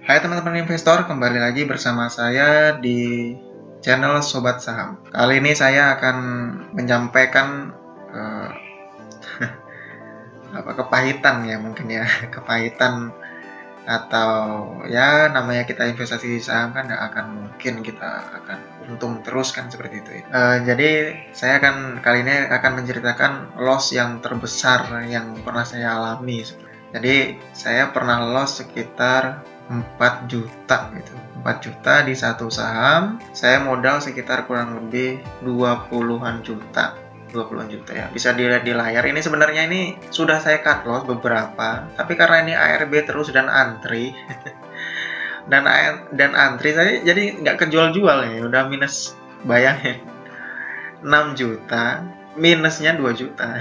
Hai teman-teman investor, kembali lagi bersama saya di channel Sobat Saham. Kali ini saya akan menyampaikan eh, kepahitan ya mungkin ya, kepahitan atau ya namanya kita investasi di saham kan nggak akan mungkin kita akan untung terus kan seperti itu ya. Jadi saya akan kali ini akan menceritakan loss yang terbesar yang pernah saya alami. Jadi saya pernah loss sekitar 4 juta gitu. 4 juta di satu saham. Saya modal sekitar kurang lebih 20-an juta. 20-an juta ya. Bisa dilihat di layar. Ini sebenarnya ini sudah saya cut loss beberapa, tapi karena ini ARB terus dan antri dan antri saya jadi nggak kejual-jual ya. Udah minus, bayangin. 6 juta minusnya 2 juta.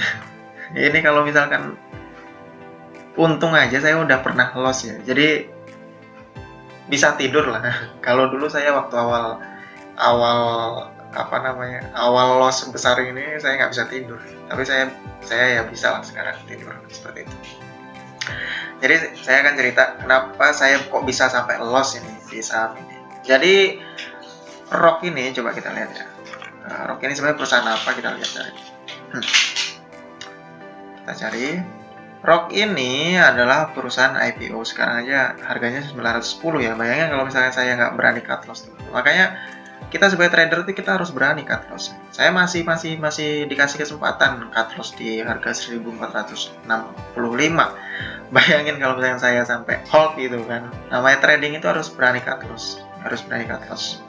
Ini kalau misalkan untung aja saya udah pernah loss ya. Jadi bisa tidur lah. Kalau dulu saya waktu awal loss besar ini saya nggak bisa tidur. Tapi saya ya bisa lah sekarang tidur seperti itu. Jadi saya akan cerita kenapa saya kok bisa sampai loss ini di saham ini. Jadi Rock ini coba kita lihat ya. Rock ini sebenarnya perusahaan apa, kita lihat cari. Kita cari. Rock ini adalah perusahaan IPO. Sekarang aja harganya 910 ya. Bayangin kalau misalnya saya nggak berani cut loss. Makanya kita sebagai trader itu kita harus berani cut loss. Saya masih dikasih kesempatan cut loss di harga 1465. Bayangin kalau misalnya saya sampai hold gitu kan. Namanya trading itu harus berani cut loss. Harus berani cut loss.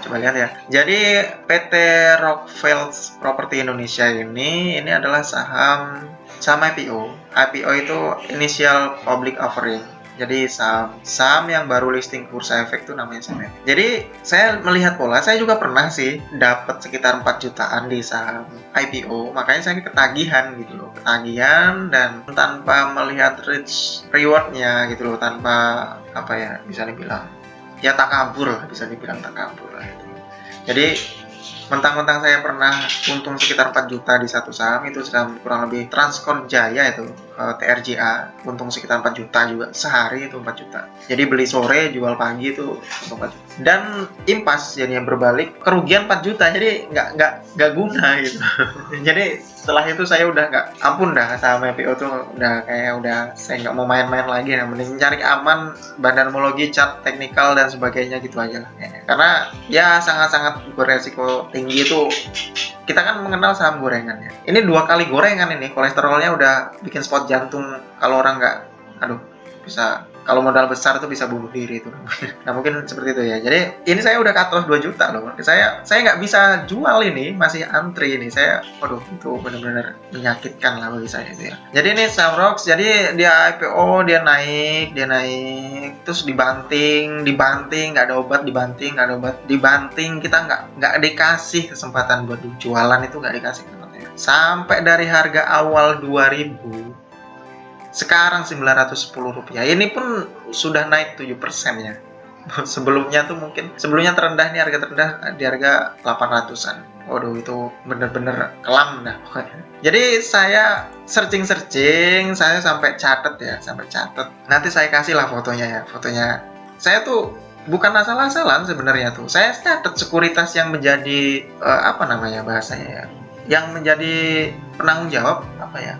Coba lihat ya. Jadi PT Rockfeld Property Indonesia ini adalah saham IPO. IPO itu Initial Public Offering. Jadi saham yang baru listing ke Bursa Efek itu namanya saham. Jadi saya melihat pola, saya juga pernah sih dapat sekitar 4 jutaan di saham IPO. Makanya saya ketagihan gitu loh. Ketagihan dan tanpa melihat rewardnya gitu loh, tanpa apa ya bisa dibilang ya takabur lah, bisa dibilang takabur lah gitu. Jadi mentang-mentang saya pernah untung sekitar 4 juta di satu saham, itu saham kurang lebih Transcorp Jaya itu, TRJA, untung sekitar 4 juta juga sehari itu 4 juta. Jadi beli sore jual pagi itu untung 4 juta. Dan impas jadinya berbalik kerugian 4 juta, jadi nggak guna gitu. Jadi setelah itu saya udah nggak, ampun dah sama IPO tuh udah kayak udah saya nggak mau main-main lagi, nah mending cari aman, bandarmologi, chart teknikal dan sebagainya gitu aja lah kayaknya. Karena ya sangat-sangat beresiko tinggi itu. Kita kan mengenal saham gorengan ya. Ini 2 kali gorengan ini, kolesterolnya udah bikin spot jantung kalau orang nggak, aduh bisa, kalau modal besar itu bisa bunuh diri itu. Nah mungkin seperti itu ya. Jadi ini saya udah cut loss 2 juta loh. Saya nggak bisa jual ini, masih antri ini. Saya, waduh itu benar-benar menyakitkan lah bagi saya itu ya. Jadi ini saham Rox, jadi dia IPO, dia naik, terus dibanting, nggak ada obat, dibanting, nggak ada obat, dibanting. Kita nggak dikasih kesempatan buat jualan, itu nggak dikasih kesempatan. Sampai dari harga awal 2000 sekarang 910 rupiah. Ini pun sudah naik 7% ya. Sebelumnya terendah ini, harga terendah di harga 800-an. Waduh itu bener-bener kelam dah pokoknya. Jadi saya searching, saya sampai catat. Nanti saya kasih lah fotonya ya. Fotonya saya tuh bukan asal-asalan sebenarnya tuh. Saya catat sekuritas yang menjadi apa namanya bahasanya ya, yang menjadi penanggung jawab apa ya,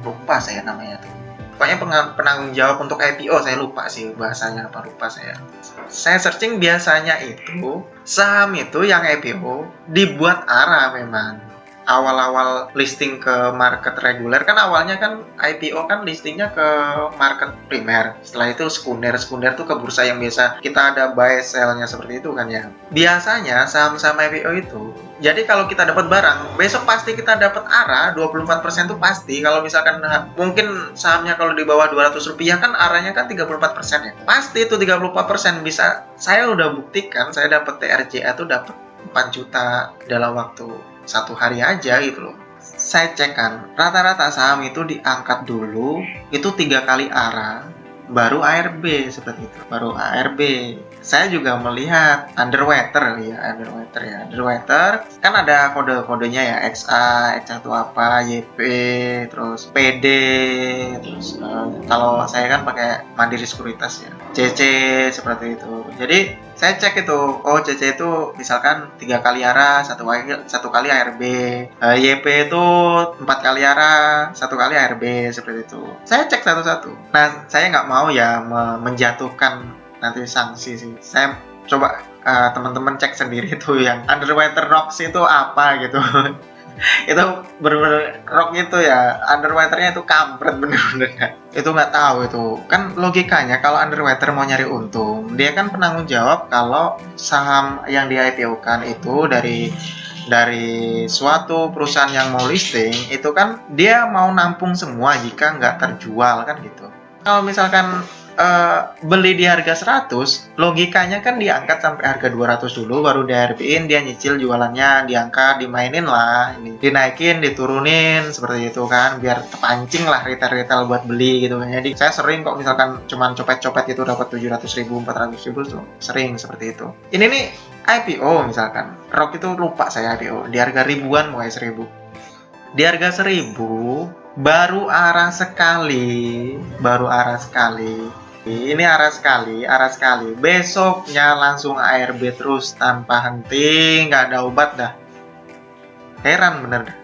lupa saya namanya tuh. Pokoknya penanggung jawab untuk IPO, saya lupa sih bahasanya apa, lupa saya. Saya searching, biasanya itu saham itu yang IPO dibuat ARA memang. Awal-awal listing ke market reguler kan, awalnya kan IPO kan listingnya ke market primer, setelah itu sekunder tuh ke bursa yang biasa kita ada buy sell-nya seperti itu kan ya. Biasanya saham-saham IPO itu, jadi kalau kita dapat barang, besok pasti kita dapat ARA 24% tuh pasti. Kalau misalkan mungkin sahamnya kalau di bawah 200 rupiah kan ARA-nya kan 34% ya. Pasti itu 34% bisa. Saya udah buktikan, saya dapat TRJA tuh dapat 4 juta dalam waktu 1 hari aja gitu loh. Saya cek kan, rata-rata saham itu diangkat dulu, itu 3 kali ARA. baru ARB seperti itu, baru ARB. Saya juga melihat underwater ya, underwater kan ada kode-kodenya ya, XA itu apa, YP, terus PD, terus kalau saya kan pakai Mandiri Sekuritas ya, CC seperti itu. Jadi saya cek itu, oh CC itu misalkan 3 kali arah, satu kali ARB, YP itu 4 kali arah, 1 kali ARB seperti itu. Saya cek satu-satu. Nah, saya nggak mau ya menjatuhkan nanti sanksi sih. Saya coba teman-teman cek sendiri itu yang underwater rocks itu apa gitu. Itu bener-bener rock itu ya, underwaternya itu kampret bener-bener. Itu nggak tahu itu. Kan logikanya kalau underwater mau nyari untung, dia kan penanggung jawab kalau saham yang di IPO-kan itu dari suatu perusahaan yang mau listing, itu kan dia mau nampung semua jika nggak terjual kan gitu. Kalau misalkan beli di harga 100, logikanya kan diangkat sampai harga 200 dulu, baru di RP-in, dia nyicil jualannya, diangkat, dimainin lah, ini dinaikin, diturunin, seperti itu kan, biar terpancing lah retail-retail buat beli gitu kan. Jadi saya sering kok misalkan cuman copet-copet itu dapat 700.000, 400.000 tuh, sering seperti itu. Ini nih IPO misalkan, Rock itu lupa saya IPO, di harga ribuan mulai 1.000. Di harga 1.000, baru arah sekali. Ini arah sekali. Besoknya langsung ARB terus tanpa henti, nggak ada obat dah. Heran bener dah.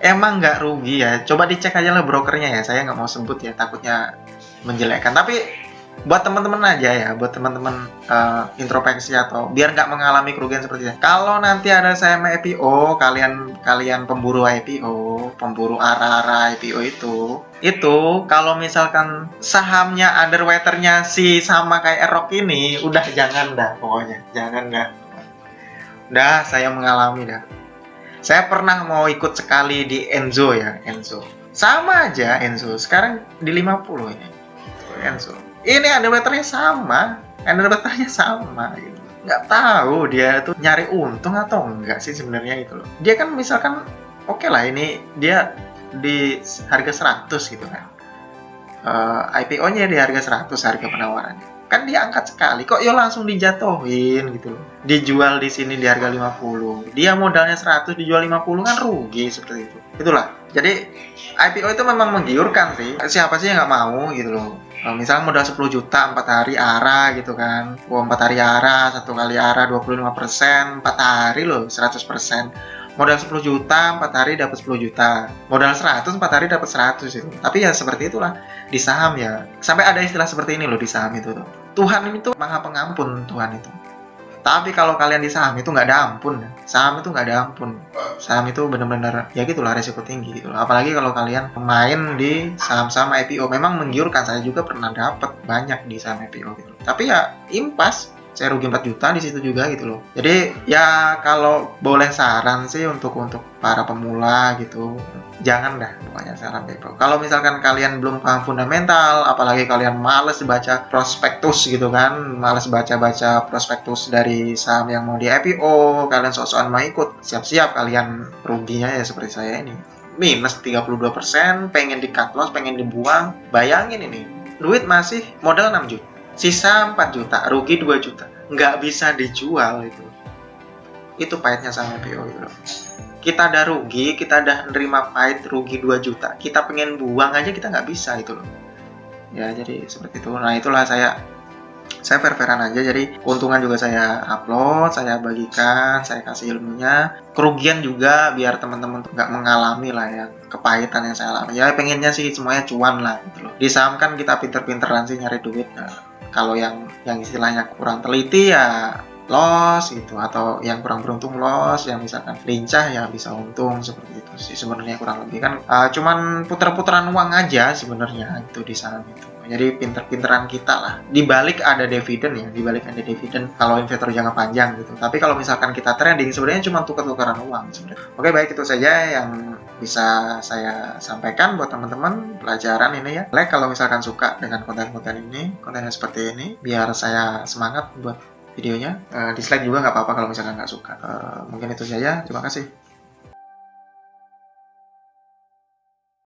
Emang nggak rugi ya? Coba dicek aja lah brokernya ya. Saya nggak mau sebut ya, takutnya menjelekkan. Tapi buat teman-teman aja ya, buat teman-teman introspeksi atau biar nggak mengalami kerugian seperti ini. Kalau nanti ada saya IPO, kalian pemburu IPO, pemburu arah-arah IPO itu kalau misalkan sahamnya underwaternya si sama kayak Rock ini, udah jangan dah pokoknya, jangan dah. Udah saya mengalami dah. Saya pernah mau ikut sekali di Enzo ya, Enzo. Sama aja Enzo, sekarang di 50 ini. Enzo. Ini underwaternya sama gitu. Nggak tahu dia tuh nyari untung atau enggak sih sebenarnya itu loh. Dia kan misalkan oke lah ini dia di harga 100 gitu kan. IPO-nya di harga 100 harga penawarannya. Kan dia angkat sekali, kok ya langsung dijatuhin gitu loh. Dijual di sini di harga 50. Dia modalnya 100 dijual 50 kan rugi seperti itu. Itulah. Jadi IPO itu memang menggiurkan sih. Siapa sih yang nggak mau gitu loh. Misalnya modal 10 juta 4 hari ARA gitu kan. 4 hari ARA, 1 kali ARA 25%, 4 hari loh 100%. Modal 10 juta 4 hari dapat 10 juta. Modal 100 4 hari dapat 100 itu. Tapi ya seperti itulah di saham ya. Sampai ada istilah seperti ini loh di saham itu tuh. Tuhan itu Maha Pengampun, Tuhan itu. Tapi kalau kalian di saham itu nggak ada ampun. Saham itu nggak ada ampun. Saham itu benar-benar ya gitulah resiko tinggi gitu. Apalagi kalau kalian main di saham-saham IPO, memang menggiurkan. Saya juga pernah dapat banyak di saham IPO gitu. Tapi ya impas. Saya rugi 4 juta di situ juga gitu loh. Jadi ya kalau boleh saran sih untuk para pemula gitu, jangan dah pokoknya saran IPO. Kalau misalkan kalian belum paham fundamental, apalagi kalian males baca prospektus gitu kan, males baca-baca prospektus dari saham yang mau di IPO, kalian sok-sokan mau ikut, siap-siap kalian ruginya ya seperti saya ini. Minus 32%, pengen di cut loss, pengen dibuang. Bayangin ini, duit masih modal 6 juta. Sisa 4 juta, rugi 2 juta. Nggak bisa dijual itu. Itu pahitnya sama IPO gitu. Kita ada rugi, kita ada nerima pahit rugi 2 juta. Kita pengen buang aja kita nggak bisa itu loh. Ya jadi seperti itu. Nah itulah saya fair-fairan aja. Jadi keuntungan juga saya upload, saya bagikan, saya kasih ilmunya. Kerugian juga biar teman-teman nggak mengalami lah ya kepahitan yang saya alami. Ya pengennya sih semuanya cuan lah gitu loh. Di saham kan kita pinter-pinteran sih nyari duit. Nah, kalau yang istilahnya kurang teliti ya loss gitu, atau yang kurang beruntung loss, yang misalkan lincah ya bisa untung, seperti itu sih sebenarnya kurang lebih kan. Cuman puter-puteran uang aja sebenarnya itu di saham itu. Jadi pinter-pinteran kita lah. Dibalik ada dividen ya, kalau investor jangka panjang gitu. Tapi kalau misalkan kita trading sebenarnya cuma tukar-tukaran uang sebenarnya. Oke, baik itu saja yang bisa saya sampaikan buat teman-teman pelajaran ini ya. Like kalau misalkan suka dengan konten-konten ini, kontennya seperti ini, biar saya semangat buat videonya. Dislike juga nggak apa-apa kalau misalkan nggak suka. Mungkin itu saja. Terima kasih.